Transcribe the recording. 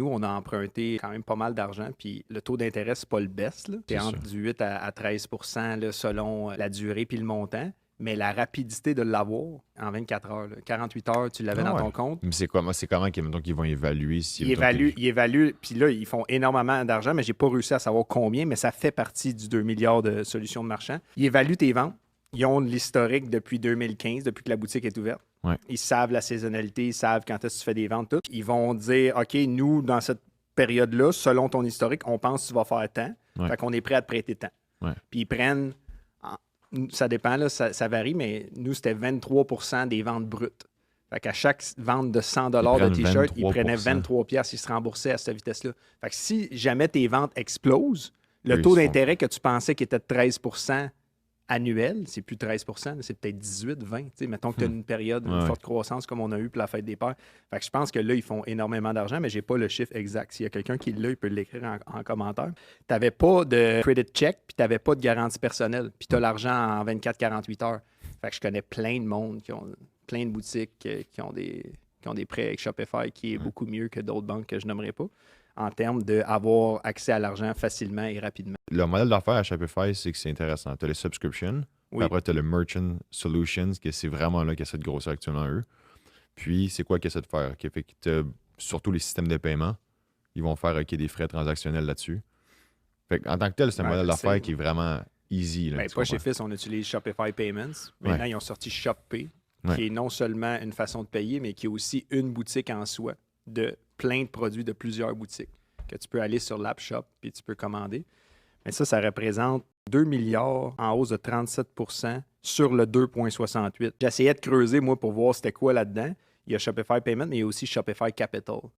Nous, on a emprunté quand même pas mal d'argent, puis le taux d'intérêt, c'est pas le best, là. C'est C'est entre ça. du 8 à 13 là, selon la durée puis le montant. Mais la rapidité de l'avoir en 24 heures, là, 48 heures, tu l'avais Ah dans ouais. ton compte. Mais c'est comment mettons, qu'ils vont évaluer si, mettons, Ils évaluent, puis là, ils font énormément d'argent, mais j'ai pas réussi à savoir combien, mais ça fait partie du 2 milliards de solutions de marchand. Ils évaluent tes ventes. Ils ont l'historique depuis 2015, depuis que la boutique est ouverte. Ouais. Ils savent la saisonnalité, ils savent quand est-ce que tu fais des ventes, tout. Ils vont dire, OK, nous, dans cette période-là, selon ton historique, on pense que tu vas faire tant. Ouais. Fait qu'on est prêt à te prêter tant. Ouais. Puis ils prennent, ça dépend, là, ça varie, mais nous, c'était 23 des ventes brutes. Fait qu'à chaque vente de 100 de prennent t-shirt, ils prenaient 23%. 23 piastres, ils se remboursaient à cette vitesse-là. Fait que si jamais tes ventes explosent, le Eux, taux ils se font- d'intérêt que tu pensais qui était de 13 annuel, c'est plus 13 c'est peut-être 18, 20. Tu sais, mettons que tu as une période, une Ouais, forte croissance comme on a eu pour la fête des pères. Fait que je pense que là, ils font énormément d'argent, mais j'ai pas le chiffre exact. S'il y a quelqu'un qui l'a, il peut l'écrire en commentaire. Tu n'avais pas de credit check, puis tu n'avais pas de garantie personnelle, puis tu as l'argent en 24-48 heures. Fait que je connais plein de monde qui ont plein de boutiques qui ont des prêts avec Shopify qui est beaucoup mieux que d'autres banques que je nommerai pas en termes d'avoir accès à l'argent facilement et rapidement. Le modèle d'affaires à Shopify, c'est que c'est intéressant. Tu as les subscriptions, Oui. puis après, tu as le Merchant Solutions, que c'est vraiment là qu'il essaie de grossir actuellement eux. Puis, c'est quoi qu'ils essaient de faire? Fait que t'as surtout les systèmes de paiement, ils vont faire des frais transactionnels là-dessus. Fait en tant que tel, c'est un modèle d'affaires qui est vraiment easy. Là, Ben, tu pas chez comprends? Fils, on utilise Shopify Payments. Maintenant, ils ont sorti ShopPay, qui est non seulement une façon de payer, mais qui est aussi une boutique en soi de plein de produits de plusieurs boutiques que tu peux aller sur l'App Shop puis tu peux commander. Mais ça représente 2 milliards en hausse de 37 sur le 2,68. J'essayais de creuser, moi, pour voir c'était quoi là-dedans. Il y a Shopify Payment, mais il y a aussi Shopify Capital.